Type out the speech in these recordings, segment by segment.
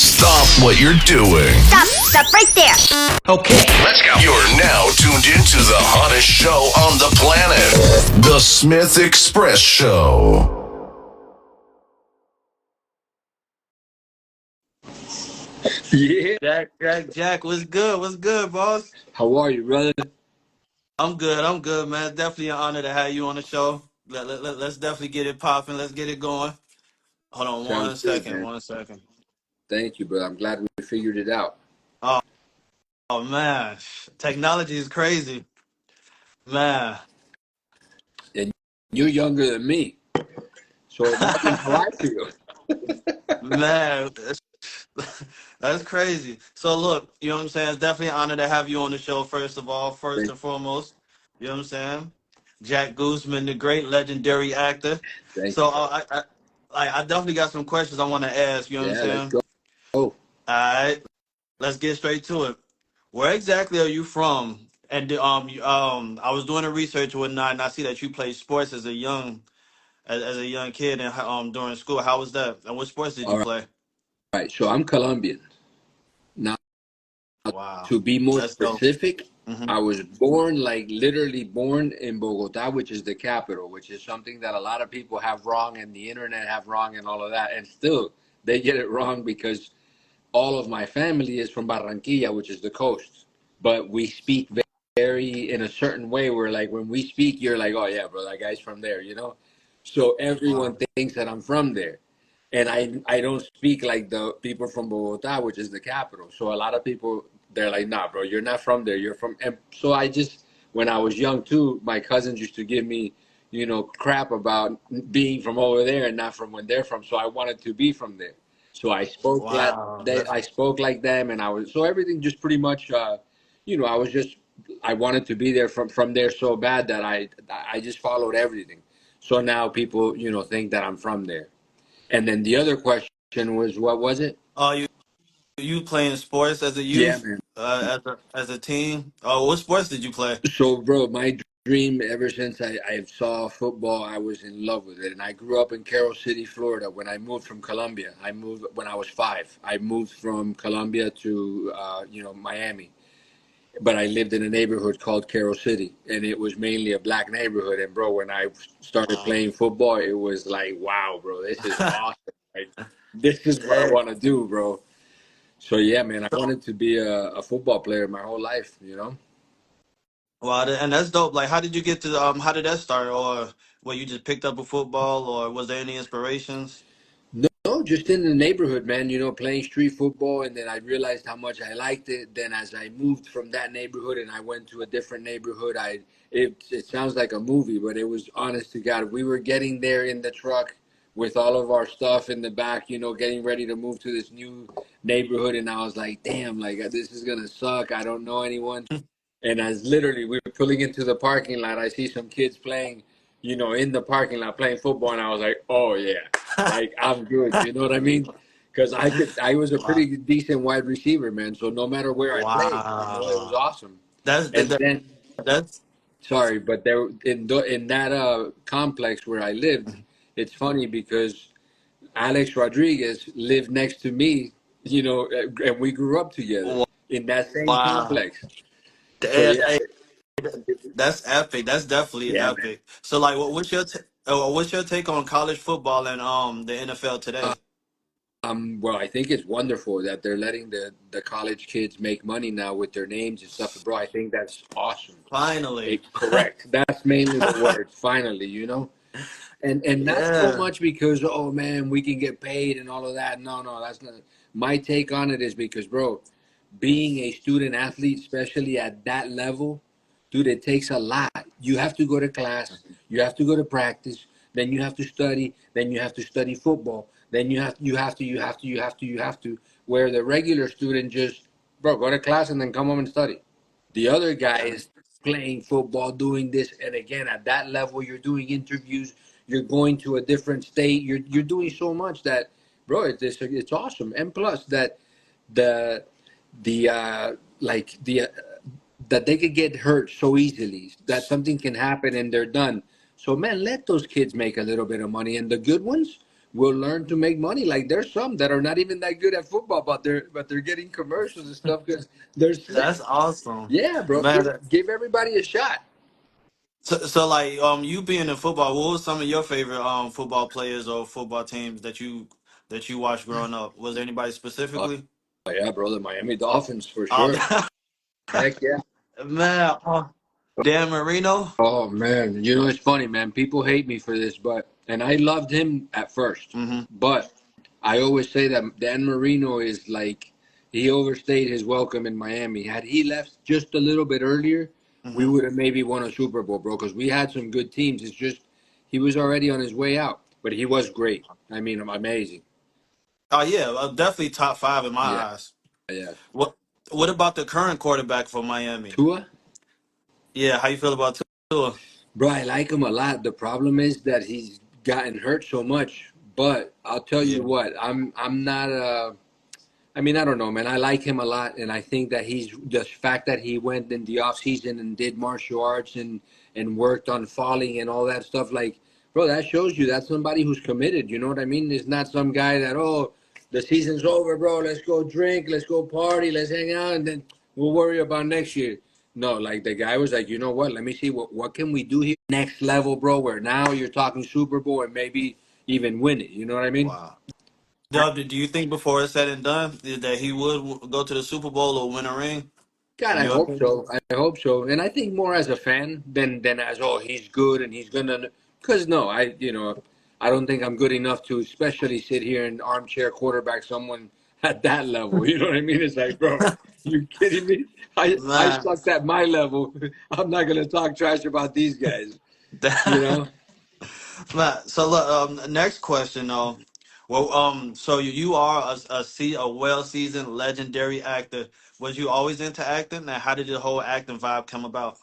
Stop what you're doing. Stop right there. Okay. Let's go. You're now tuned into the hottest show on the planet, The Smith Express Show. Yeah. Jack, what's good? What's good, boss? How are you, brother? I'm good, man. Definitely an honor to have you on the show. Let's definitely get it popping. Let's get it going. Hold on Sounds one good, second, man. 1 second. Thank you, brother. I'm glad we figured it out. Oh, oh man, technology is crazy, man. And you're younger than me, so imagine how I feel. Man, that's crazy. So look, you know what I'm saying? It's definitely an honor to have you on the show, first of all, first Thank, and foremost. You know what I'm saying? Jack Guzman, the great legendary actor. thank So you, brother. I definitely got some questions I want to ask, you know what I'm Yeah, let's saying? go. Oh, All right, let's get straight to it. Where exactly are you from? And I was doing a research and whatnot, and I see that you played sports as a young kid and during school. How was that? And what sports did you all play? right. So I'm Colombian. Now, Wow, to be more that's dope. specific, Hmm. I was born, like literally born in Bogota, which is the capital, which is something that a lot of people have wrong and the internet have wrong and all of that. And still, they get it wrong because all of my family is from Barranquilla, which is the coast. But we speak very in a certain way where, like, when we speak, you're like, oh, yeah, bro, that guy's from there, you know? So everyone Wow. thinks that I'm from there. And I don't speak like the people from Bogota, which is the capital. So a lot of people, they're like, nah, bro, you're not from there. You're from. And so I just, when I was young too, my cousins used to give me, crap about being from over there and not from when they're from. So I wanted to be from there. So I spoke like Wow. I spoke like them, and I was so everything just pretty much, I was just I wanted to be there from there so bad that I just followed everything. So now people think that I'm from there. And then the other question was, what was it? Oh, you playing sports as a Yeah, youth, man. as a teen? Oh, what sports did you play? So, bro, my dream ever since I saw football, I was in love with it. And I grew up in Carroll City, Florida. When I moved from Colombia, I moved when I was 5. I moved from Colombia to, Miami. But I lived in a neighborhood called Carroll City, and it was mainly a black neighborhood. And bro, when I started Wow. playing football, it was like, wow, bro, this is awesome. Like, this is what I Yeah. want to do, bro. So yeah, man, I wanted to be a football player my whole life. Wow, and that's dope. Like, how did you get to how did that start, or well, you just picked up a football, or was there any inspirations? No, just in the neighborhood, man, playing street football, and then I realized how much I liked it. Then as I moved from that neighborhood and I went to a different neighborhood, it sounds like a movie, but it was honest to God. We were getting there in the truck with all of our stuff in the back, getting ready to move to this new neighborhood, and I was like, damn, like this is gonna suck. I don't know anyone. And as literally we were pulling into the parking lot, I see some kids playing, in the parking lot playing football, and I was like, oh yeah, like I'm good. You know what I mean? Because I was a Wow. pretty decent wide receiver, man. So no matter where I played, it was Wow. awesome. That's And then, that's sorry, but there in that complex where I lived, it's funny because Alex Rodriguez lived next to me, and we grew up together in that same wow. complex. So Hey, yeah, that's epic. That's definitely yeah, man. epic. So, like, what's your take on college football and the NFL today? Well, I think it's wonderful that they're letting the college kids make money now with their names and stuff. Bro, I think that's awesome. Finally. Correct. That's mainly the word. Finally, and not so Yeah. much because man, we can get paid and all of that. No, no, that's not. My take on it is because, bro, being a student athlete, especially at that level, dude, it takes a lot. You have to go to class, you have to go to practice, then you have to study, then you have to study football, then you have to. Where the regular student just, bro, go to class and then come home and study. The other guy is playing football, doing this, and again, at that level, you're doing interviews, you're going to a different state, you're doing so much that, bro, it's awesome. And plus that the the like the that they could get hurt so easily, that something can happen and they're done. So man, let those kids make a little bit of money, and the good ones, will learn to make money. Like there's some that are not even that good at football, but they're getting commercials and stuff because they're slick. That's awesome, Yeah, bro. man. Give everybody a shot. So like you being in football, what was some of your favorite football players or football teams that you watched growing up? Was there anybody Oh specifically? yeah, bro. The Miami Dolphins for Oh sure. Heck yeah. man, Dan Marino. Oh man, you know it's funny, man. People hate me for this, but and I loved him at first, Hmm. but I always say that Dan Marino is like he overstayed his welcome in Miami. Had he left just a little bit earlier, we Hmm. would have maybe won a Super Bowl, bro. Because we had some good teams. It's just he was already on his way out, but he was great. I mean, amazing. Oh yeah, definitely top five in my Yeah, eyes. yeah. What What about the current quarterback for Miami? Tua. Yeah, how you feel about Tua? Bro, I like him a lot. The problem is that he's gotten hurt so much. But I'll tell you Yeah. what, I'm not I mean, I don't know, man. I like him a lot, and I think that he's the fact that he went in the off season and did martial arts and worked on falling and all that stuff. Like, bro, that shows you that's somebody who's committed. You know what I mean? It's not some guy that the season's over, bro. Let's go drink, let's go party, let's hang out, and then we'll worry about next year. No, like the guy was like, you know what? Let me see what can we do here next level, bro. Where now you're talking Super Bowl and maybe even win it. You know what I mean? Wow. Do you think before it's said and done that he would go to the Super Bowl or win a ring? God, In I your hope opinion? so. I hope so. And I think more as a fan than as he's good and he's gonna. Because no, I don't think I'm good enough to especially sit here and armchair quarterback someone at that level. You know what I mean? It's like, bro, you kidding me? I Man, sucked at my level. I'm not gonna talk trash about these guys. You know? man. So look, next question though. Well, so you are a well seasoned legendary actor. Was you always into acting, and how did the whole acting vibe come about?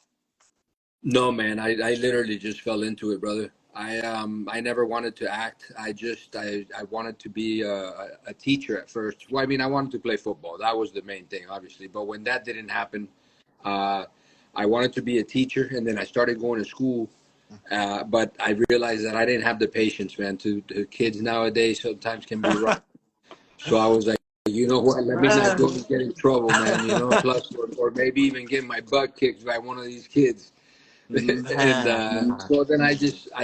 No, man, I literally just fell into it, brother. I never wanted to act. I wanted to be a teacher at first. Well, I mean, I wanted to play football. That was the main thing, obviously. But when that didn't happen, uh, I wanted to be a teacher, and then I started going to school. But I realized that I didn't have the patience, man. To kids nowadays sometimes can be rough. So I was like, you know what? Let me not go and get in trouble, man. You know, plus or maybe even get my butt kicked by one of these kids. And Man. so then I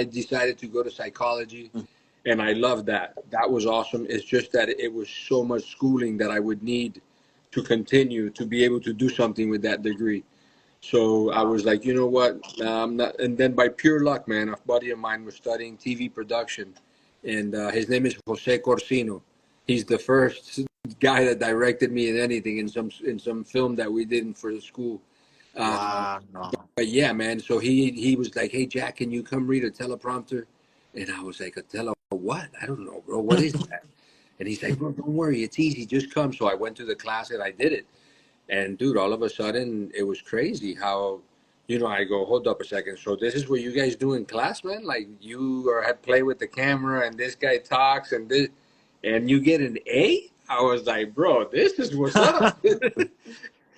decided to go to psychology, and I loved that. That was awesome. It's just that it was so much schooling that I would need to continue to be able to do something with that degree. So I was like, you know what? I'm not. And then by pure luck, man, a buddy of mine was studying TV production, and his name is Jose Corsino. He's the first guy that directed me in anything in some film that we did for the school. Uh, Wow. No. but yeah, man. So he was like, "Hey, Jack, can you come read a teleprompter?" And I was like, "A tele what? I don't know, bro. What is that?" And he's like, "Bro, don't worry, it's easy. Just come." So I went to the class and I did it. And dude, all of a sudden, it was crazy how, I go, hold up a second. So this is what you guys do in class, man? Like you are at play with the camera, and this guy talks, and you get an A? I was like, bro, this is what's up.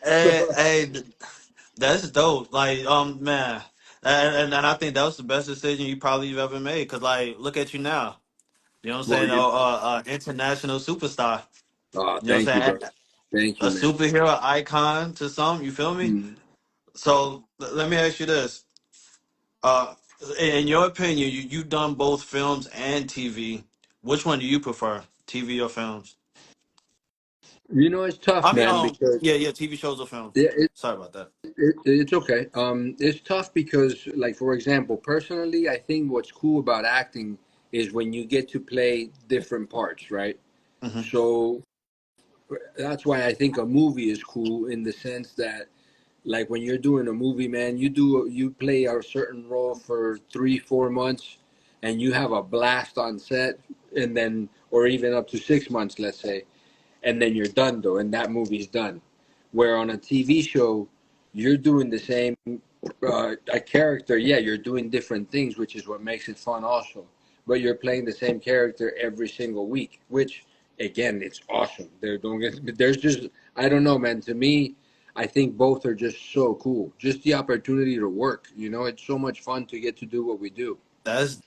Hey, So, hey, that's dope. Like, man, and I think that was the best decision you probably have ever made. Cause like, look at you now. You know what I'm well, saying? International superstar. oh, You know what thank you, I'm bro. saying? Thank A you, man. superhero icon to some. You feel me? Mm. So let me ask you this. Uh, in your opinion, you've done both films and TV. Which one do you prefer, TV or films? It's tough, I mean, man, because yeah, TV shows or films. yeah, Sorry about that. it's okay. It's tough because, like, for example, personally, I think what's cool about acting is when you get to play different parts, right? Hmm. So that's why I think a movie is cool in the sense that, like, when you're doing a movie, man, you play a certain role for 3 4 months, and you have a blast on set, and then or even up to 6 months, let's say, and then you're done though, and that movie's done. Where on a TV show, you're doing the same a character. Yeah, you're doing different things, which is what makes it fun, also. But you're playing the same character every single week, which again, it's awesome. There don't get there's just I don't know, man. To me, I think both are just so cool. Just the opportunity to work. It's so much fun to get to do what we do. That's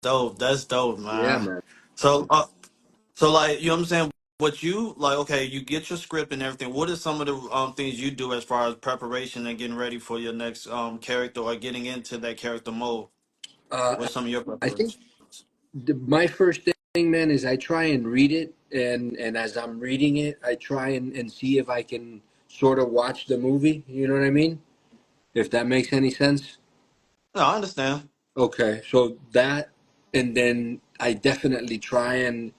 dope. That's dope, Yeah, man. man. So, so like, you know what I'm saying? What you like? Okay, you get your script and everything. What are some of the things you do as far as preparation and getting ready for your next character or getting into that character mode? Uh, What's some of your I think preparations? my first thing, man, is I try and read it, and as I'm reading it, I try and see if I can sort of watch the movie. You know what I mean? If that makes any sense. No, I understand. Okay, so that, and then I definitely try and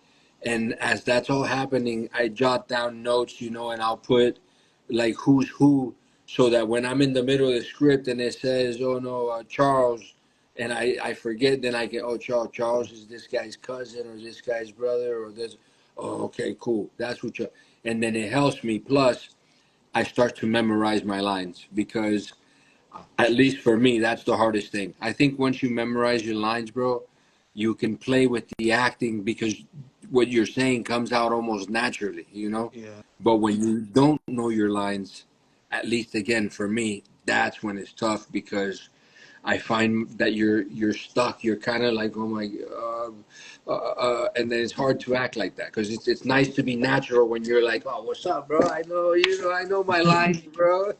as that's all happening, I jot down notes, and I'll put like who's who, so that when I'm in the middle of the script and it says, "Oh no, Charles," and I forget, then I can, "Oh, Charles is this guy's cousin or this guy's brother or this." Oh, okay, cool. That's what you. And then it helps me. Plus, I start to memorize my lines because at least for me, that's the hardest thing. I think once you memorize your lines, bro, you can play with the acting because what you're saying comes out almost naturally. Yeah. But when you don't know your lines, at least again for me, that's when it's tough because I find that you're stuck. You're kind of like, oh my, and then it's hard to act like that because it's nice to be natural when you're like, oh, what's up, bro? I know my lines, bro.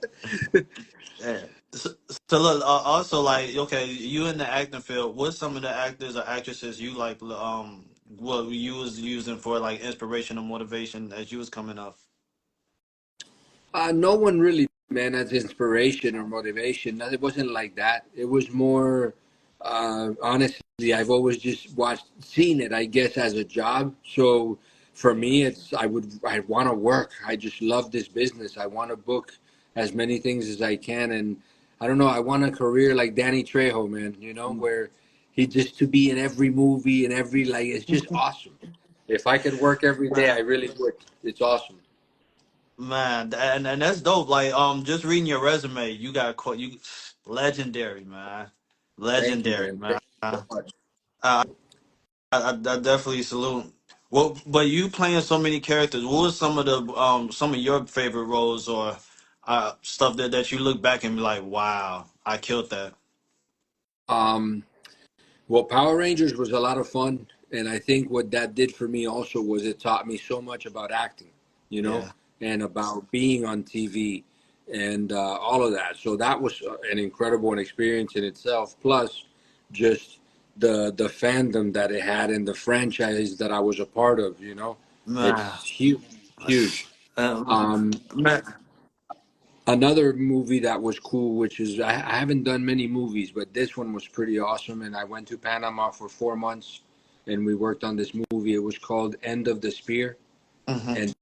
Yeah. So, so look, also like, okay, you in the acting field. What's some of the actors or actresses you like? What you was using for like inspiration or motivation as you was coming up? No one really, man, as inspiration or motivation. It wasn't like that. It was more, honestly, I've always just seen it, I guess, as a job. So for me, I want to work. I just love this business. I want to book as many things as I can. And I don't know, I want a career like Danny Trejo, man, where he just to be in every movie and like, it's just awesome. If I could work every day, I really would. It's awesome. Man, and that's dope. Like, just reading your resume, you got you legendary, man, Thank you, legendary, man. man. Thank you so much. I definitely salute. Well, but you playing so many characters. What was some of your favorite roles or stuff that you look back and be like, wow, I killed that. Um, well, Power Rangers was a lot of fun, and I think what that did for me also was it taught me so much about acting, you know, Yeah, and about being on TV and all of that. So that was an incredible experience in itself. Plus, just the fandom that it had and the franchise that I was a part of. man. It's huge, huge. Um, Man. Another movie that was cool, which is I haven't done many movies, but this one was pretty awesome. And I went to Panama for 4 months, and we worked on this movie. It was called End of the Spear, Mhm. and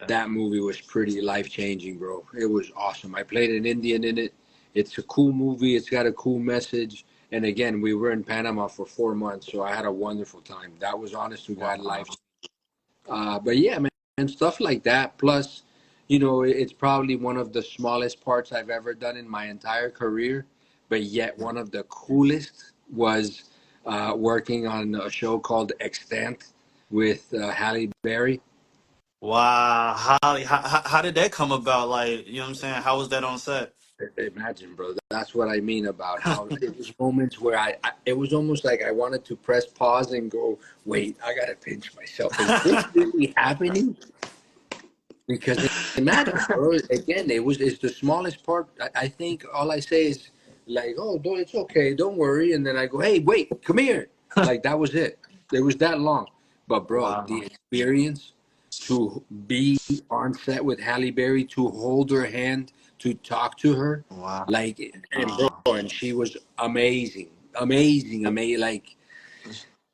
that movie was pretty life changing, bro. It was awesome. I played an Indian in it. It's a cool movie. It's got a cool message. And again, we were in Panama for 4 months, so I had a wonderful time. That was honest to God life. Wow. But yeah, man, and stuff like that. Plus, it's probably one of the smallest parts I've ever done in my entire career, but yet one of the coolest was working on a show called Extant with Halle Berry. Wow. How did that come about? Like, you know what I'm saying? How was that on set? Imagine, bro. That's what I mean about how it was moments where it was almost like I wanted to press pause and go, wait, I gotta pinch myself. Is this really happening? Because imagine, bro. Again, it's the smallest part. I think all I say is like, "Oh, don't, it's okay, don't worry," and then I go, "Hey, wait, come here." Like that was it. It was that long. But bro, the Wow. experience to be on set with Halle Berry, to hold her hand, to talk to her, Wow. like, and bro, and she was amazing, amazing, amazing. Like,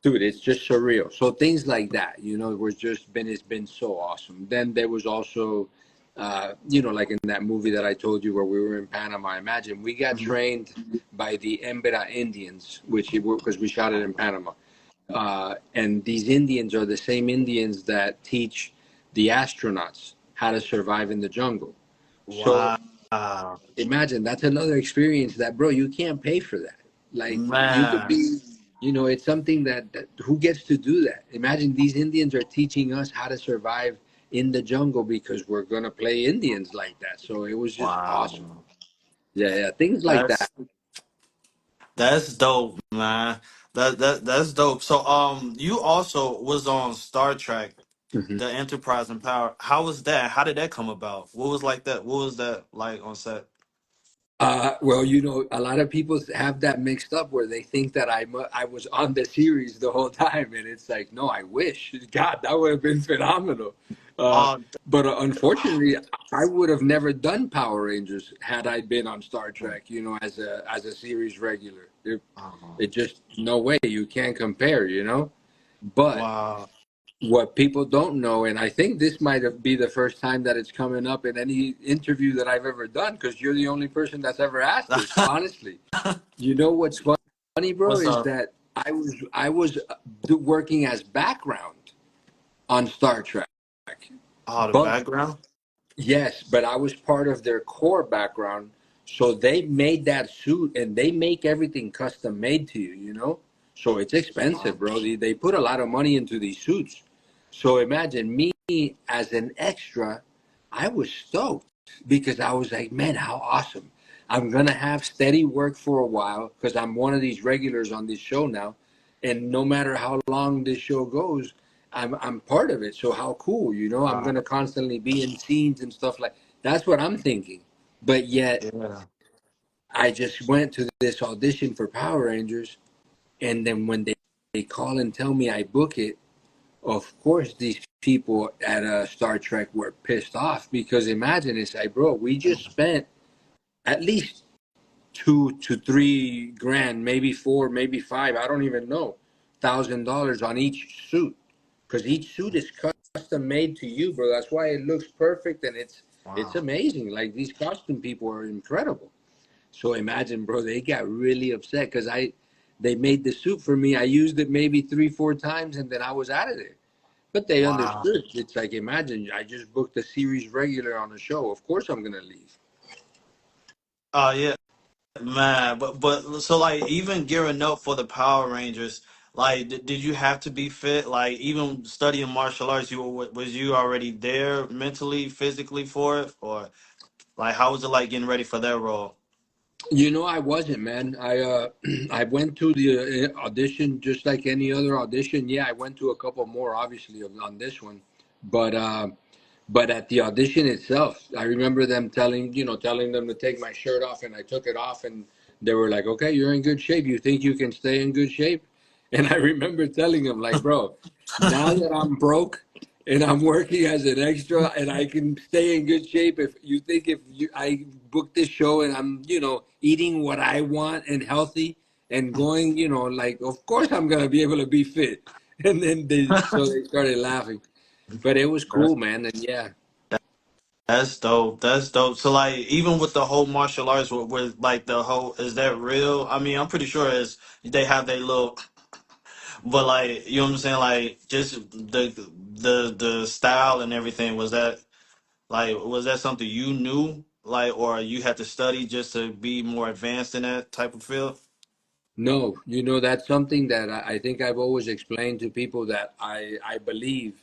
dude, it's just surreal. So things like that, it was just been it's been so awesome. Then there was also, like in that movie that I told you where we were in Panama. Imagine we got Mhm. trained by the Embera Indians, which because we shot it in Panama, and these Indians are the same Indians that teach the astronauts how to survive in the jungle. So Wow. imagine that's another experience that, bro, you can't pay for that. Like you could Man. be, it's something that who gets to do that? Imagine these Indians are teaching us how to survive in the jungle because we're gonna play Indians like that. So it was just awesome. Wow. Yeah, yeah, things like that. That's dope, man. That's dope. So you also was on Star Trek, Mhm. the Enterprise and Power. How was that? How did that come about? What was like that? What was that like on set? Well, a lot of people have that mixed up where they think that I was on the series the whole time, and it's like, no, I wish. God, that would have been phenomenal. Uh, Uh, but unfortunately, I would have never done Power Rangers had I been on Star Trek. As a series regular, it just no way you can't compare. But wow. what people don't know, and I think this might be the first time that it's coming up in any interview that I've ever done, because you're the only person that's ever asked this. Honestly, what's funny, bro, What's is up? that I was working as background on Star Trek, Oh, the but background. yes, but I was part of their core background. So they made that suit and they make everything custom made to you. So it's expensive, Wow. bro. They put a lot of money into these suits. So imagine me as an extra, I was stoked because I was like, man, how awesome. I'm going to have steady work for a while because I'm one of these regulars on this show now. And no matter how long this show goes, I'm part of it. So how cool, I'm Wow. gonna constantly be in scenes and stuff like that's what I'm thinking. But yet Yeah. I just went to this audition for Power Rangers, and then when they call and tell me I book it, of course these people at Star Trek were pissed off because imagine it's like, bro, we just spent at least 2 to 3 grand, maybe four, maybe five, I don't even know, $1,000 on each suit, because each suit is custom made to you, bro. That's why it looks perfect and it's Wow. amazing. Like these costume people are incredible. So imagine, bro, they got really upset because they made the suit for me. I used it maybe 3, 4 times and then I was out of there. But they Wow. understood. It's like imagine I just booked a series regular on a show. Of course I'm gonna leave. Yeah. Man, but so like even gearing up for the Power Rangers, like did you have to be fit? Like even studying martial arts, was you already there mentally, physically for it, or like how was it like getting ready for that role? I wasn't, man. I went to the audition just like any other audition. Yeah, I went to a couple more, obviously, on this one, but at the audition itself, I remember them telling them to take my shirt off, and I took it off, and they were like, "Okay, you're in good shape. You think you can stay in good shape?" And I remember telling them, like, "Bro, now that I'm broke and I'm working as an extra, and I can stay in good shape, if I book this show and I'm eating what I want and healthy and going, like, of course I'm gonna be able to be fit." And then they started laughing. But it was That's cool, man. And yeah, that's dope. That's dope. So like even with the whole martial arts, with like the whole, is that real? I mean, I'm pretty sure is they have their little, but like you know what I'm saying, like just the style and everything. Was that something you knew, like, or you had to study just to be more advanced in that type of field? no, that's something that I think I've always explained to people that I believe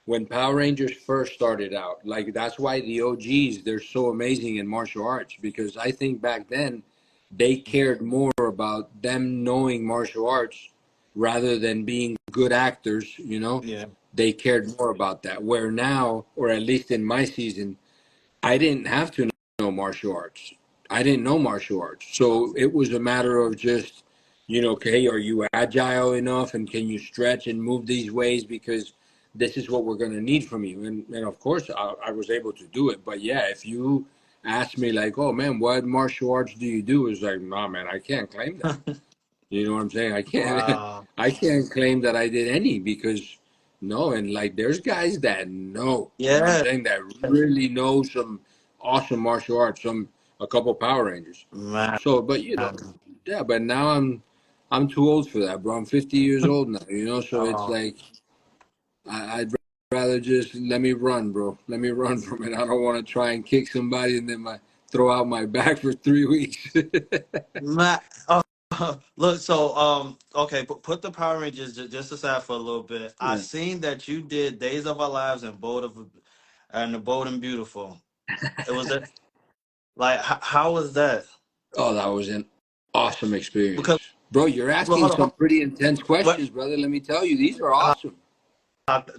when Power Rangers first started out, like that's why the OGs, they're so amazing in martial arts because I think back then they cared more about them knowing martial arts rather than being good actors. Yeah. They cared more about that. Where now, or at least in my season, I didn't have to know martial arts. I didn't know martial arts. So it was a matter of just, okay, are you agile enough and can you stretch and move these ways because this is what we're going to need from you. And of course, I was able to do it. But yeah, if you ask me, like, oh man, what martial arts do you do? It's like, nah, man, I can't claim that. You know what I'm saying? I can't Wow. I can't claim that I did any because no, and like there's guys that know, I'm Yeah, saying, that really know some awesome martial arts, a couple Power Rangers. man. So, but yeah, but now I'm too old for that, bro. I'm 50 years old now, so it's Oh, like I'd rather just let me run, bro. Let me run from it. I don't want to try and kick somebody and then throw out my back for 3 weeks. man. Oh, look. So, okay. Put the Power Rangers just aside for a little bit. I Yeah. seen that you did Days of Our Lives and the Bold and Beautiful. It was like how was that? Oh, that was an awesome Because experience. Bro, you're But asking hold on, some pretty intense what? questions, brother. Let me tell you, these are awesome.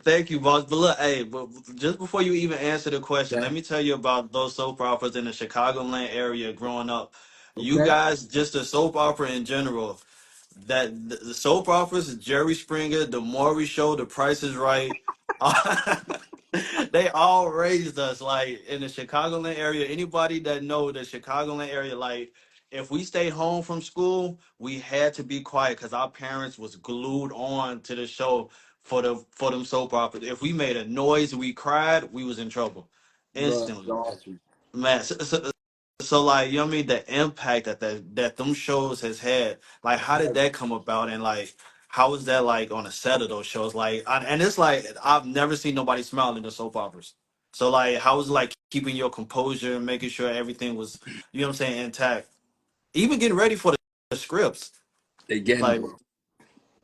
Thank you, boss. But look, hey, but just before you even answer the question, let Okay. me tell you about those soap operas in the Chicagoland area growing up. You Okay. guys, just the soap opera in general, that the soap operas, Jerry Springer, The Maury Show, The Price is Right, they all raised us like in the Chicagoland area. Anybody that know the Chicagoland area, like if we stayed home from school, we had to be quiet because our parents was glued on to the show for them soap operas. If we made a noise, we cried, we was in trouble Bro, that's instantly. awesome. Man, so like you know what I mean, the impact that them shows has had, like how did that come about, and like how was that like on a set of those shows, like and it's like I've never seen nobody smile in the soap operas. So like how was it like keeping your composure and making sure everything was, you know what I'm saying, intact, even getting ready for the scripts, Again, like bro,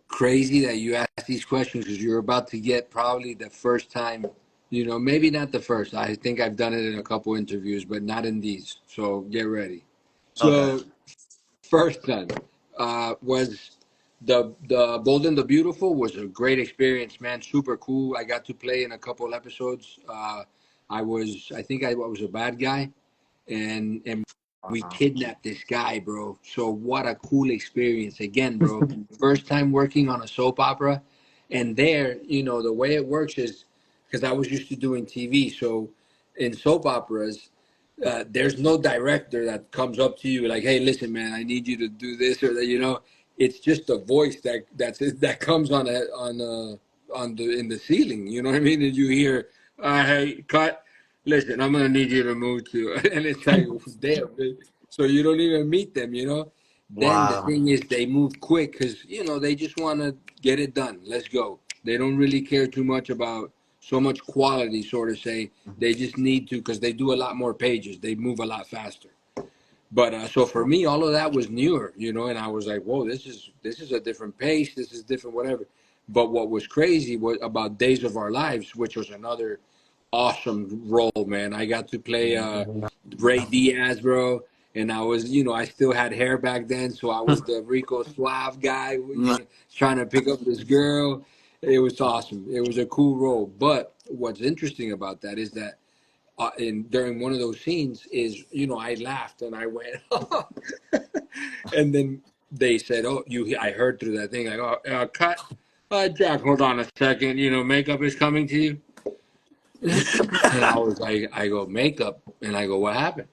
crazy that you ask these questions because you're about to get probably the first time, maybe not the first. I think I've done it in a couple interviews, but not in these. So get ready. okay. So first time was the Bold and the Beautiful was a great experience, man. Super cool. I got to play in a couple episodes. I think I was a bad guy, and we Wow. kidnapped this guy, bro. So what a cool experience again, bro. First time working on a soap opera, and there, the way it works is because I was used to doing TV. So in soap operas, there's no director that comes up to you like, "Hey, listen, man, I need you to do this or that." It's just a voice that comes on the in the ceiling. You know what I mean? And you hear, "Hey, cut." Listen, I'm gonna need you to move to, and it's like, damn, dude. So you don't even meet them. Then the Wow. thing is, they move quick because they just want to get it done. Let's go. They don't really care too much about so much quality, sort of say. They just need to because they do a lot more pages. They move a lot faster. But so for me, all of that was newer, and I was like, whoa, this is a different pace. This is different, whatever. But what was crazy was about Days of Our Lives, which was another awesome role, man. I got to play Ray Diaz, bro, and I still had hair back then, so I was the Rico Suave guy, trying to pick up this girl. It was awesome. It was a cool role. But what's interesting about that is that in during one of those scenes is I laughed and I went, and then they said, "Oh, I heard through that thing like, oh, cut, Jack, hold on a second, makeup is coming to you." And I was like, I go, makeup. And I go, what happened?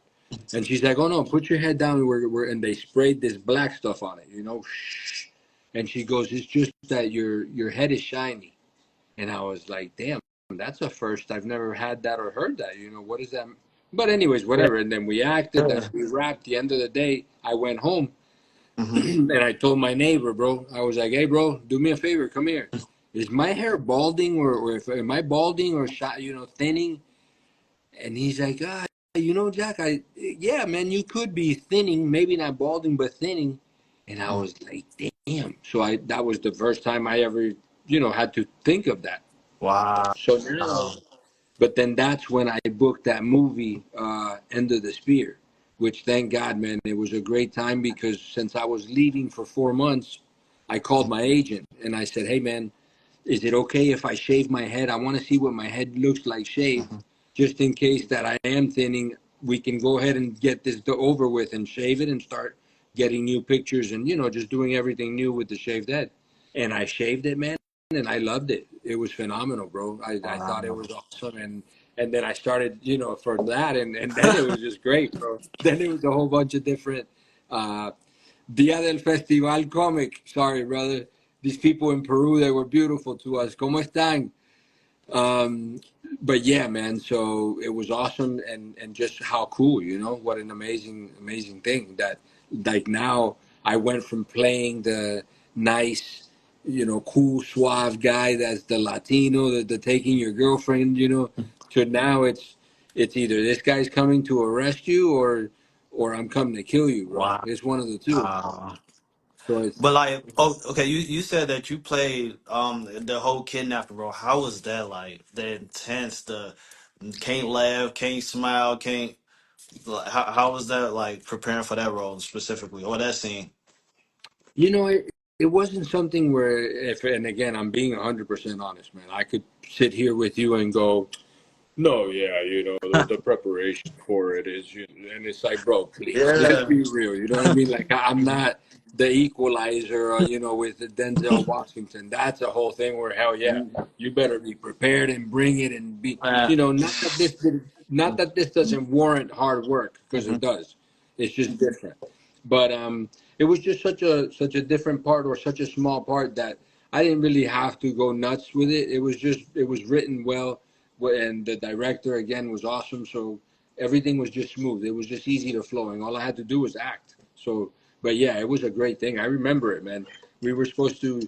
And she's like, oh no, put your head down. And they sprayed this black stuff on it. Shh. And she goes, it's just that your head is shiny. And I was like, damn, that's a first. I've never had that or heard that. What is that? But anyways, whatever. And then we acted. That's we wrapped. The end of the day, I went home Hmm. and I told my neighbor, bro. I was like, hey, bro, do me a favor. Come here. Is my hair balding or if am I balding or thinning? And he's like, Jack, yeah, man, you could be thinning, maybe not balding, but thinning. And I was like, damn. So that was the first time I ever, had to think of that. Wow. So now, but then that's when I booked that movie, End of the Spear, which thank God, man, it was a great time because since I was leaving for 4 months, I called my agent and I said, hey, man, is it okay if I shave my head? I want to see what my head looks like shaved, just in case that I am thinning. We can go ahead and get this over with and shave it and start getting new pictures and just doing everything new with the shaved head. And I shaved it, man, and I loved it. It was phenomenal, bro. I thought it Wow. was awesome, and then I started, for that, and then it was just great, bro. Then it was a whole bunch of different. Uh, Dia del Festival Comic. Sorry, brother. These people in Peru, they were beautiful to us. ¿Cómo están? Um, but yeah, man. So it was awesome, and just how cool, what an amazing thing that like now I went from playing the nice, cool, suave guy that's the Latino, the taking your girlfriend, to now it's either this guy's coming to arrest you or I'm coming to kill you, bro. Wow. It's one of the two. So it's But like, oh, okay, you said that you played the whole kidnapping role. How was that like? The intense, the can't laugh, can't smile, can't. Like, how was that like preparing for that role specifically or that scene? You know, it wasn't something where if, and again, I'm being 100% honest, man. I could sit here with you and go, no, yeah, the preparation for it is, and it's like, bro, please, let's Yeah. be real. You know what I mean? Like, I'm not the equalizer, with the Denzel Washington. That's a whole thing where, hell yeah, you better be prepared and bring it and be, Man. not that this doesn't warrant hard work, because Mhm. it does. It's just different. But it was just such a different part, or such a small part, that I didn't really have to go nuts with it. It was written well, and the director again was awesome. So everything was just smooth. It was just easy to flow, and all I had to do was act. So, but yeah, it was a great thing. I remember it, man. We were supposed to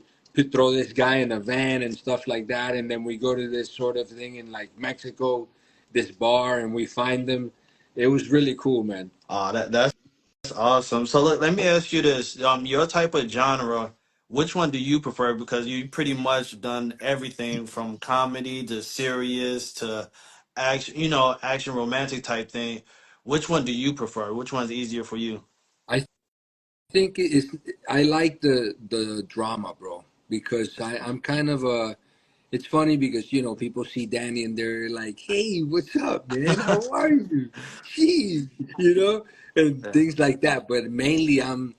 throw this guy in a van and stuff like that, and then we go to this sort of thing in like Mexico, this bar, and we find them. It was really cool, man. That's awesome. So look, let me ask you this. Your type of genre, which one do you prefer? Because you pretty much done everything from comedy to serious to action, action romantic type thing. Which one do you prefer? Which one's easier for you? I think it's I like the drama, bro, because I'm kind of a. It's funny because people see Danny and they're like, "Hey, what's up, man? How are you? Jeez," and Yeah. things like that. But mainly, I'm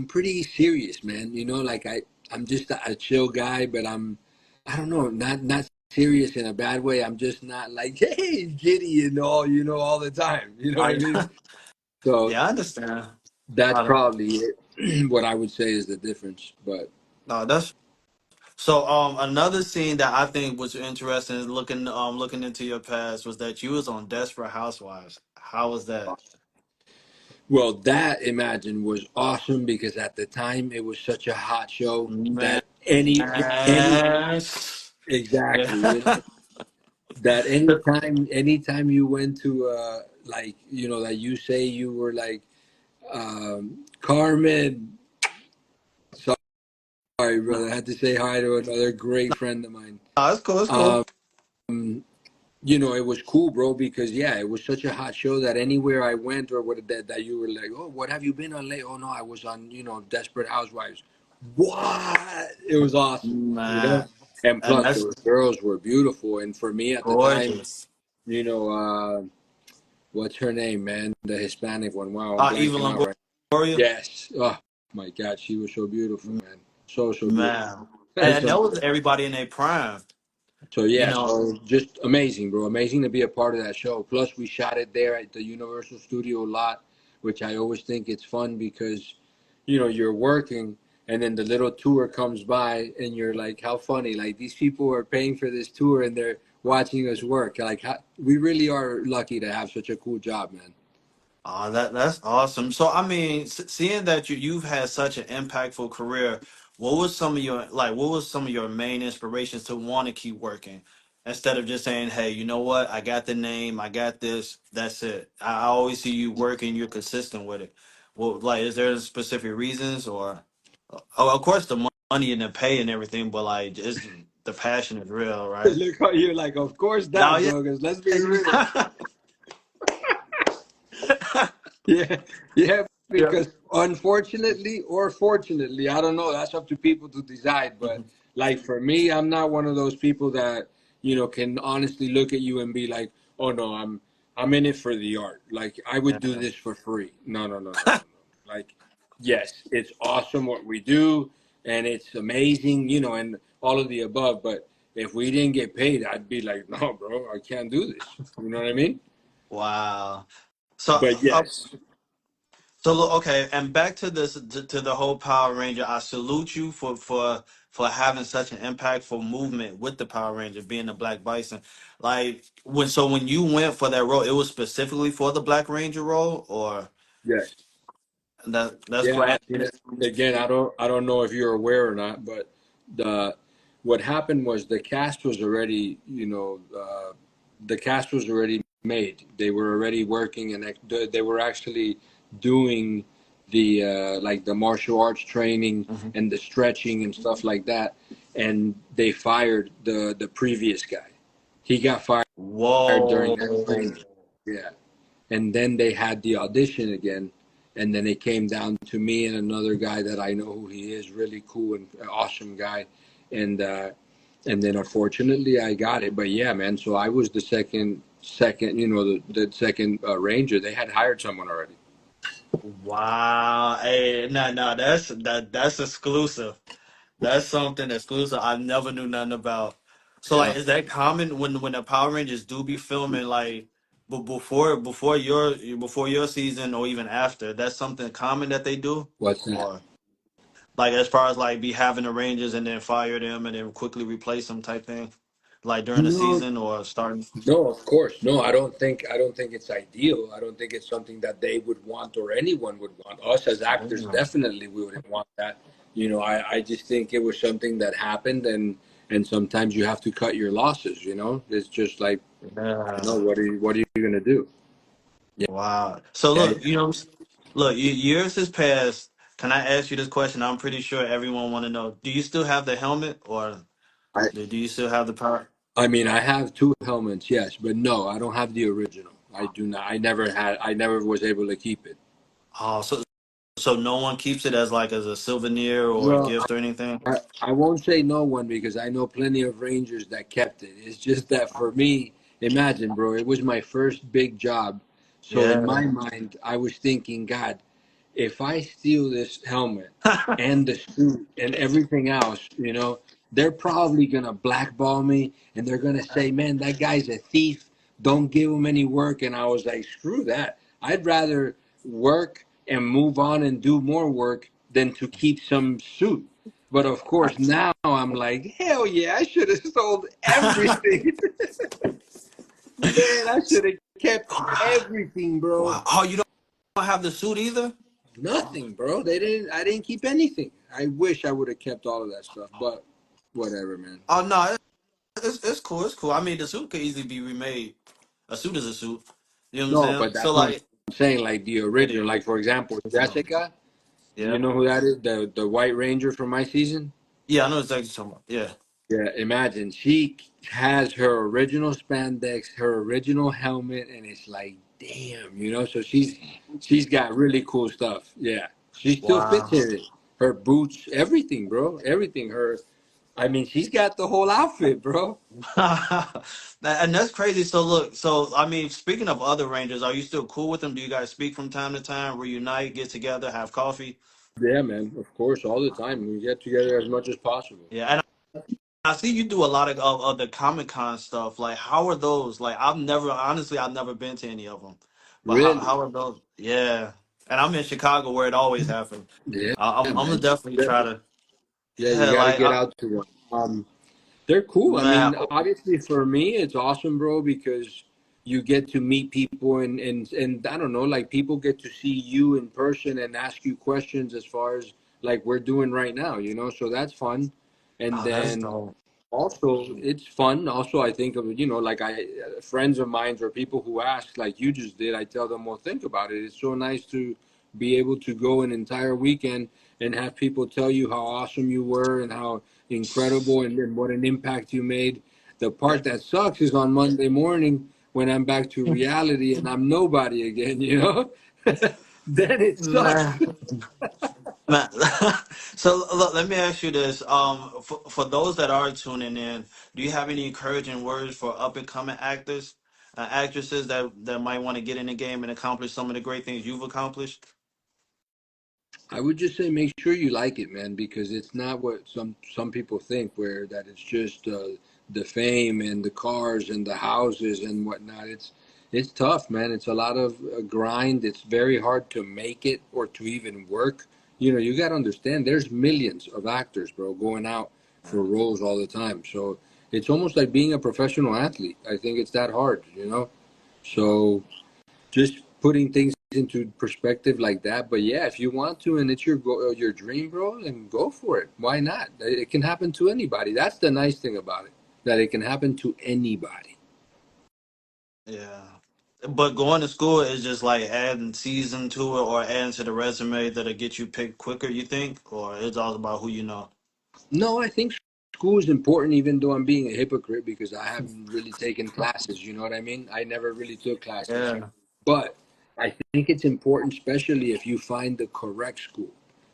pretty serious, man. Like I'm just a chill guy, but I don't know, not serious in a bad way. I'm just not like, "Hey, giddy," and all, all the time. You know what I I, mean? So yeah, I understand. that's Uh, probably it. What I would say is the difference. But No, that's so. Another scene that I think was interesting is looking into your past was that you was on Desperate Housewives. How was that? well, that Imagine was awesome because at the time it was such a hot show Man, that any exactly, yeah. that anytime you went to like that you say you were like Carmen. Sorry, brother, I had to say hi to another great friend of mine. Oh, it's cool. It's cool. Um, it was cool, bro, because yeah, it was such a hot show that anywhere I went, or that you were like, oh, what have you been on late? Oh no, I was on, Desperate Housewives. What? It was awesome. Man, And and plus that's the girls were beautiful, and for me at the time, gorgeous. you know, uh, what's her name, man? The Hispanic one. Wow, I'm Eva blanking out right. Longoria. Yes. Oh my God, she was so beautiful, man. So beautiful. Man, and So that was everybody in their prime. So You yeah, know. so just amazing, bro. Amazing to be a part of that show. Plus, we shot it there at the Universal Studio lot, which I always think it's fun because, you're working and then the little tour comes by and you're like, how funny! Like these people are paying for this tour and they're watching us work. Like we really are lucky to have such a cool job, man. That's awesome. So I mean, seeing that you've had such an impactful career, what was some of your main inspirations to want to keep working instead of just saying, "Hey, you know what? I got the name, I got this, that's it." I always see you working, you're consistent with it. Well, like, is there specific reasons or, oh, of course, the money and the pay and everything, but like, just the passion is real, right? Look how you're like, of course No, that, yeah. bro. Because let's be real. Yeah, yeah, Yeah. because unfortunately or fortunately, I don't know. That's up to people to decide. But Mhm. like for me, I'm not one of those people that can honestly look at you and be like, "Oh no, I'm in it for the art." Like I would do Yeah. this for free. No, no, no, no, no, no. Like, yes, it's awesome what we do, and it's amazing, and all of the above. But if we didn't get paid, I'd be like, "No, bro, I can't do this." You know what I mean? Wow. So, But yes, so look, okay, and back to this to the whole Power Ranger. I salute you for having such an impactful movement with the Power Ranger, being the Black Bison. Like when you went for that role, it was specifically for the Black Ranger role, or yes. that's Yeah, grand. yeah. Again, I don't know if you're aware or not, but the what happened was the cast was already made. They were already working, and they were actually doing the like the martial arts training Mhm. and the stretching and stuff like that. And they fired the previous guy. He got fired during that Whoa. training. Yeah, and then they had the audition again, and then it came down to me and another guy that I know who he is, really cool and awesome guy, and then unfortunately I got it. But yeah, man. So I was the second, the second ranger. They had hired someone already. Wow. Hey, no, that's exclusive. That's something exclusive I never knew nothing about. So Yeah. like, is that common when the Power Rangers do be filming like before your season or even after? That's something common that they do, What's that? or like as far as like be having the Rangers and then fire them and then quickly replace them type thing, like during the No, season or starting. no, of course, no. I don't think it's ideal. I don't think it's something that they would want or anyone would want. Us as actors, Yeah. definitely, we wouldn't want that. I just think it was something that happened, and sometimes you have to cut your losses. It's just like, Yeah. what are you gonna do? Yeah, Wow. So yeah, look, yeah. look, years has passed. Can I ask you this question? I'm pretty sure everyone want to know. Do you still have the helmet, or I, do you still have the power? I mean, I have two helmets, yes, but no, I don't have the original. I do not. I never was able to keep it. Oh, so no one keeps it as like as a souvenir or a Well, gift or anything? I won't say no one because I know plenty of Rangers that kept it. It's just that for me, imagine, bro, it was my first big job. So in Yeah. my mind, I was thinking, God, if I steal this helmet and the suit and everything else, they're probably gonna blackball me and they're gonna say, man, that guy's a thief. Don't give him any work. And I was like, screw that. I'd rather work and move on and do more work than to keep some suit. But of course, now I'm like, hell yeah, I should have sold everything. Man, I should have kept everything, bro. Wow. Oh, you don't have the suit either? Nothing, bro. They didn't. I didn't keep anything. I wish I would have kept all of that stuff, but whatever, man. Oh no, it's cool. It's cool. I mean, the suit could easily be remade. A suit is a suit. You know what I'm No, saying? but So that's what I'm like, saying. Like the yeah, the original, like for example, original. Jessica. You Yeah. know who that is? The White Ranger from my season. Yeah, I know exactly what you're talking about. Yeah. Yeah, imagine she has her original spandex, her original helmet, and it's like, damn, So she's got really cool stuff. Yeah, she still fits Wow. in it. Her boots, everything, bro, everything. I mean, she's got the whole outfit, bro. And that's crazy. So look, so I mean, speaking of other Rangers, are you still cool with them? Do you guys speak from time to time, reunite, get together, have coffee? Yeah, man. Of course, all the time we get together as much as possible. Yeah, and I see you do a lot of the Comic Con stuff. Like, how are those? Like, I've never been to any of them. But Really? how are those? Yeah, and I'm in Chicago where it always happens. Yeah, I'm gonna man. definitely try to. Yeah, you Yeah, got to like get out to one. They're cool. I man. mean, obviously for me, it's awesome, bro, because you get to meet people and I don't know, like people get to see you in person and ask you questions as far as like we're doing right now, So that's fun. And Oh, that's then dope. also it's fun. Also, I think of like friends of mine or people who ask like you just did. I tell them, well, think about it. It's so nice to be able to go an entire weekend and have people tell you how awesome you were and how incredible and what an impact you made. The part that sucks is on Monday morning when I'm back to reality and I'm nobody again. Then it sucks. Man. Man, so look, let me ask you this. For those that are tuning in, do you have any encouraging words for up and coming actors, actresses that might want to get in the game and accomplish some of the great things you've accomplished? I would just say make sure you like it, man, because it's not what some people think, where that it's just the fame and the cars and the houses and whatnot. It's tough, man. It's a lot of grind. It's very hard to make it or to even work. You got to understand. There's millions of actors, bro, going out for roles all the time. So it's almost like being a professional athlete. I think it's that hard. So just putting things into perspective like that. But yeah, if you want to and it's your dream, bro, then go for it. Why not? It can happen to anybody. That's the nice thing about it, that it can happen to anybody. Yeah. But going to school is just like adding season to it or adding to the resume that'll get you picked quicker, you think? Or it's all about who you know? No, I think school is important, even though I'm being a hypocrite because I haven't really taken classes. You know what I mean? I never really took classes. Yeah. But I think it's important, especially if you find the correct school.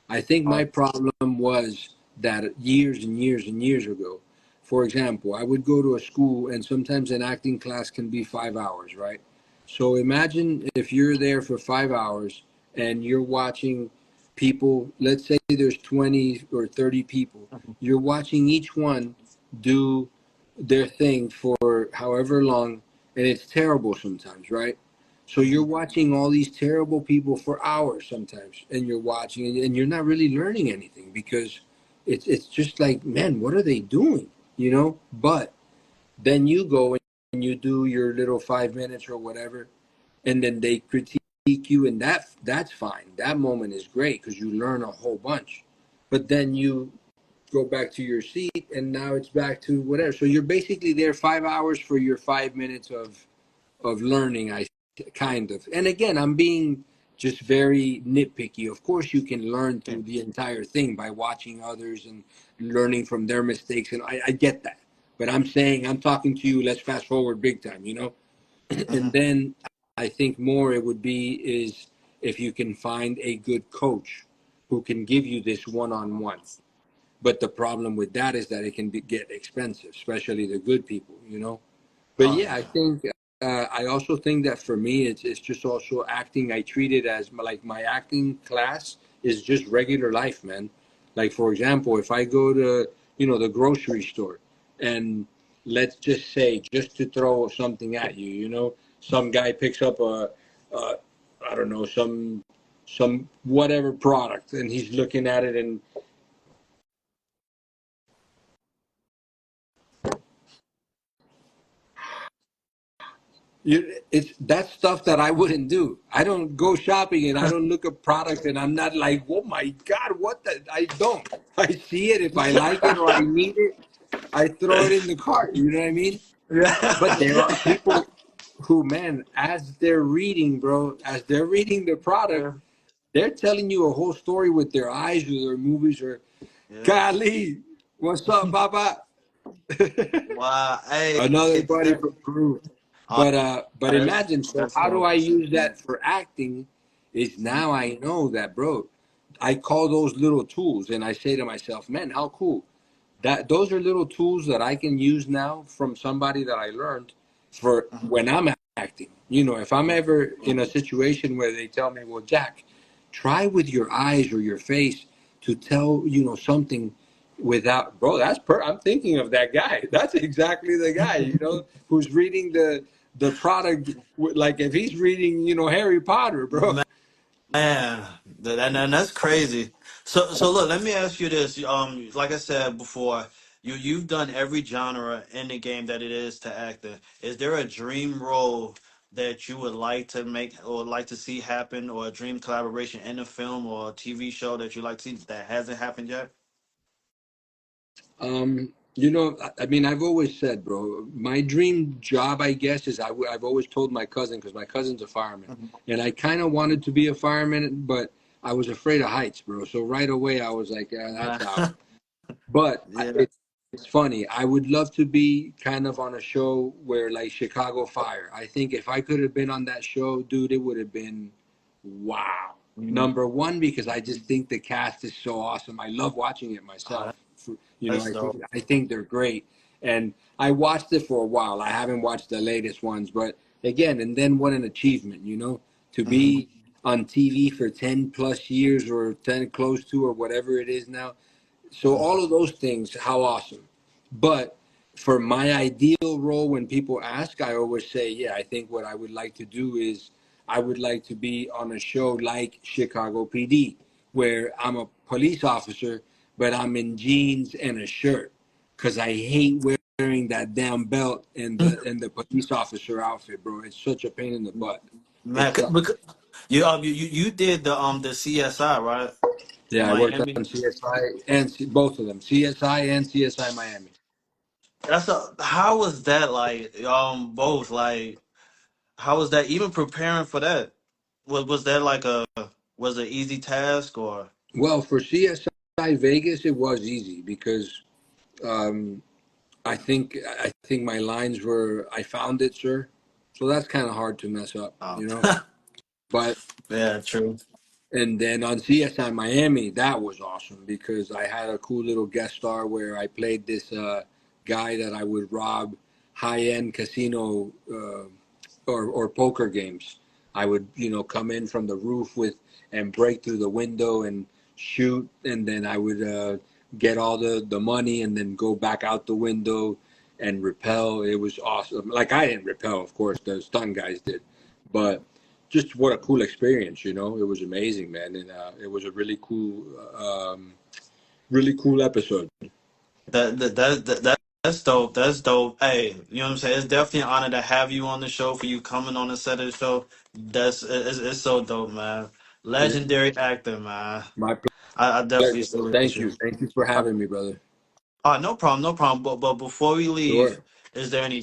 I think my problem was that years and years and years ago, for example, I would go to a school and sometimes an acting class can be 5 hours, right? So imagine if you're there for 5 hours and you're watching people, let's say there's 20 or 30 people, you're watching each one do their thing for however long, and it's terrible sometimes, right? So you're watching all these terrible people for hours sometimes, and you're watching, and you're not really learning anything because it's just like, man, what are they doing? You know? But then you go and you do your little 5 minutes or whatever, and then they critique you, and that's fine. That moment is great because you learn a whole bunch. But then you go back to your seat, and now it's back to whatever. So you're basically there 5 hours for your 5 minutes of learning. I kind of, and again, I'm being just very nitpicky. Of course, you can learn through the entire thing by watching others and learning from their mistakes, and I get that. But I'm saying, I'm talking to you. Let's fast forward big time, you know. And then I think more it would be is if you can find a good coach who can give you this one-on-one. But the problem with that is that it can get expensive, especially the good people, you know. But Oh yeah, I yeah. think I also think that for me, it's just also acting. I treat it as like my acting class is just regular life, man. Like for example, if I go to the grocery store, and let's just say, just to throw something at you, some guy picks up a I don't know, some whatever product, and he's looking at it, and it's that stuff that I wouldn't do. I don't go shopping and I don't look at product and I'm not like, oh my God, what the? I don't. I see it. If I like it or I need it, I throw it in the cart. You know what I mean? But there are people who, man, as they're reading, bro, as they're reading the product, Yeah. they're telling you a whole story with their eyes or their movies or, Yeah. Kali, what's up, Baba? Wow. Hey. Another buddy from Peru. Oh, But that's imagine, so that's how do dope. I use that for acting? Is now I know that, bro. I call those little tools, and I say to myself, man, how cool that those are little tools that I can use now from somebody that I learned for when I'm acting. If I'm ever in a situation where they tell me, well, Jack, try with your eyes or your face to tell something without, bro, I'm thinking of that guy. That's exactly the guy, who's reading the product, like if he's reading Harry Potter, bro. Man, that's crazy. So look, let me ask you this. Like I said before, you've done every genre in the game that it is to act in. Is there a dream role that you would like to make or like to see happen, or a dream collaboration in a film or a TV show that you like to see that hasn't happened yet? I mean, I've always said, bro, my dream job, I guess, is I've always told my cousin, because my cousin's a fireman, Mhm. and I kind of wanted to be a fireman, but I was afraid of heights, bro. So right away, I was like, that's out. But Yeah. it's funny. I would love to be kind of on a show where, like, Chicago Fire. I think if I could have been on that show, dude, it would have been wow. Mhm. Number one, because I just think the cast is so awesome. I love watching it Oh, myself. that's dope. I think they're great, and I watched it for a while. I haven't watched the latest ones, but again, and then what an achievement, to Hmm. be on TV for 10 plus years or 10 close to or whatever it is now. So all of those things, how awesome. But for my ideal role, when people ask, I always say, yeah, I think what I would like to do is I would like to be on a show like Chicago PD, where I'm a police officer, but I'm in jeans and a shirt because I hate wearing that damn belt and the police officer outfit, bro. It's such a pain in the butt. It Man, sucks. you did the CSI, right, in Yeah, I worked Miami. on CSI and both of them, CSI and CSI Miami. How was that like? Both like, how was that even preparing for that? Was that like was it easy task or? Well, for CSI Vegas, it was easy because um, I think my lines were, "I found it, sir." So that's kind of hard to mess up, Oh. But Yeah, true. and then on CSI Miami, that was awesome because I had a cool little guest star where I played this guy that I would rob high end casino or poker games. I would, come in from the roof with and break through the window and shoot, and then I would get all the money and then go back out the window and repel. It was awesome. Like I didn't repel, of course, the stunt guys did, but just what a cool experience, It was amazing, man, and it was a really cool episode. That's dope. That's dope. Hey, you know what I'm saying? It's definitely an honor to have you on the show, for you coming on the set of the show. It's so dope, man. Yeah, Legendary actor, man. my I definitely pleasure, bro. salute Thank you. you. Thank you for having me, brother. No problem, no problem. But before we leave, Sure. is there any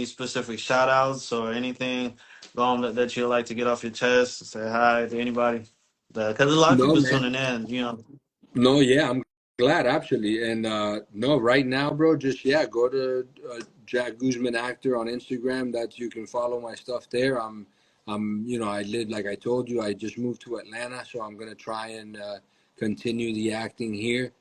specific shout outs or anything that you'd like to get off your chest? Say hi to anybody? Because a lot of No, people man. tuning in, you know. No, yeah, I'm glad actually. And no, right now, bro, just yeah, go to Jack Guzman Actor on Instagram. That's you can follow my stuff there. I live like I told you. I just moved to Atlanta, so I'm gonna try and continue the acting here.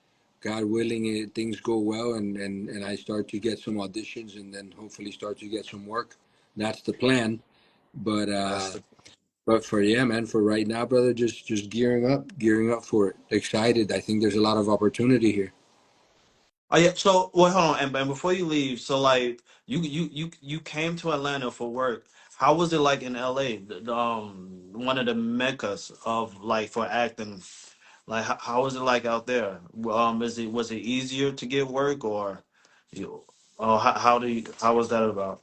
God willing, things go well, and I start to get some auditions, and then hopefully start to get some work. That's the plan. But That's the for yeah, man, for right now, brother, just gearing up for it. Excited. I think there's a lot of opportunity here. Oh yeah. So well, hold on, and before you leave, so like you came to Atlanta for work. How was it like in LA? One of the meccas of like for acting. Like how was it like out there? Was it easier to get work, or you? Oh, how was that about?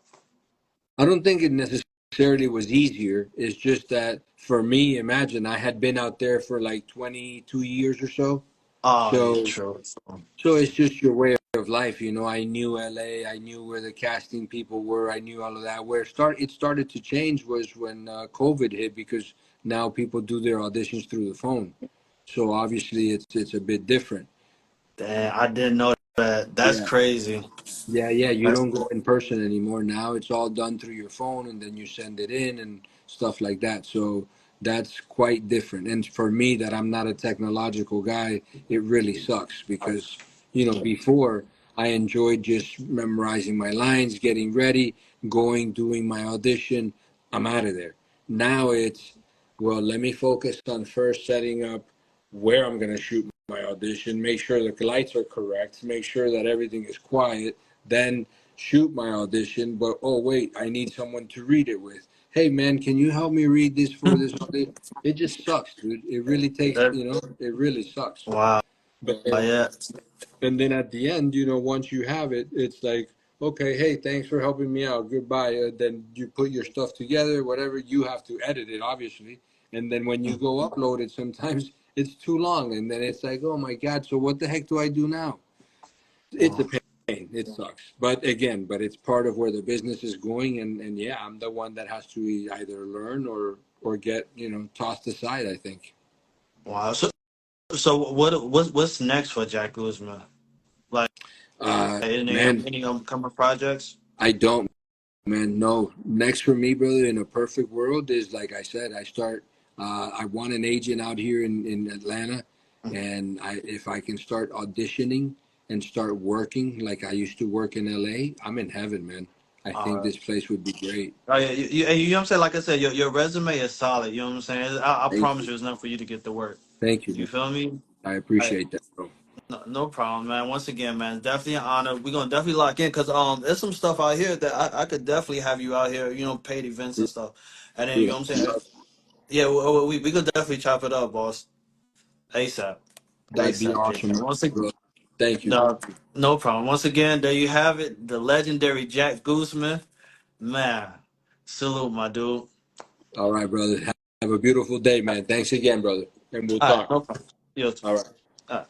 I don't think it necessarily was easier. It's just that for me, imagine I had been out there for like 22 years or so. Oh yeah, So true. so it's just your way of life, I knew LA, I knew where the casting people were, I knew all of that. Where it started to change was when COVID hit because now people do their auditions through the phone. So obviously it's a bit different. Damn, I didn't know that. That's Yeah. crazy. Yeah, you That's don't go in person anymore. Now it's all done through your phone and then you send it in and stuff like that. So that's quite different. And for me, that I'm not a technological guy, it really sucks because, before I enjoyed just memorizing my lines, getting ready, going, doing my audition, I'm out of there. Now it's, well, let me focus on first setting up where I'm going to shoot my audition, make sure the lights are correct, make sure that everything is quiet, then shoot my audition. But oh wait, I need someone to read it with. Hey man, can you help me read this for this audition? It just sucks, dude. It really takes, that. it really sucks. Wow. But then, Yeah. and then at the end, once you have it, it's like, okay, hey, thanks for helping me out. Goodbye. Then you put your stuff together, whatever. You have to edit it, obviously. And then when you go upload it, sometimes it's too long. And then it's like, oh my God, so what the heck do I do now? It's a pain. It sucks. But it's part of where the business is going. And yeah, I'm the one that has to either learn or get, tossed aside, I think. Wow. So what's next for Jack Guzman? Like Man, any upcoming projects? I don't. Man, no. Next for me, brother, in a perfect world is like I said, I start. I want an agent out here in Atlanta, and if I can start auditioning and start working like I used to work in LA, I'm in heaven, man. I think Uh, this place would be great. oh yeah, you know what I'm saying? Like I said, your resume is solid. You know what I'm saying? I Thank promise you, you, it's enough for you to get to work. thank you, You man. feel me? I Hey, appreciate that, bro. no problem, man. Once again, man, definitely an honor. We're gonna definitely lock in because there's some stuff out here that I could definitely have you out here. You know, paid events and stuff. And then you Yeah, know what I'm saying? Yeah, we could definitely chop it up, boss. ASAP, that'd be ASAP, King. awesome, And once again. bro. Thank you. No, no problem. Once again, there you have it. The legendary Jack Guzman. Man, salute, my dude. All right, brother. Have a beautiful day, man. Thanks again, brother, and we'll All right, talk. no problem. You too. All right. All right.